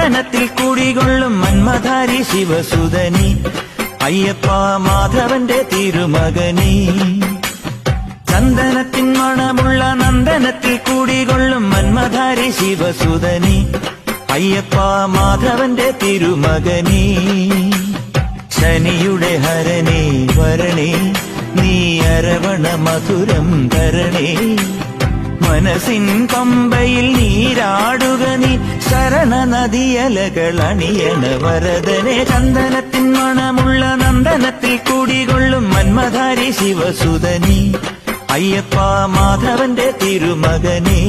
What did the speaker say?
നന്ദനത്തിൽ കുടികൊള്ളും മന്മധാരി ശിവസുതനി അയ്യപ്പ മാധവന്റെ തിരുമകനീ ചന്ദനത്തിൻ മണമുള്ള നന്ദനത്തിൽ കുടികൊള്ളും മന്മധാരി ശിവസുതനി അയ്യപ്പ മാധവന്റെ തിരുമകനീ ശനിയുടെ ഹരണേ വരണേ നീ അരവണ മധുരം തരണേ മനസ്സിൻ പമ്പയിൽ നീരാടുക നീ ശരണ നദിയലകൾ അണിയണ വരദനെ ചന്ദനത്തിൻ മണമുള്ള നന്ദനത്തിൽ കുടികൊള്ളും മന്മധാരി ശിവസുതനി അയ്യപ്പ മാധവന്റെ തിരുമകനേ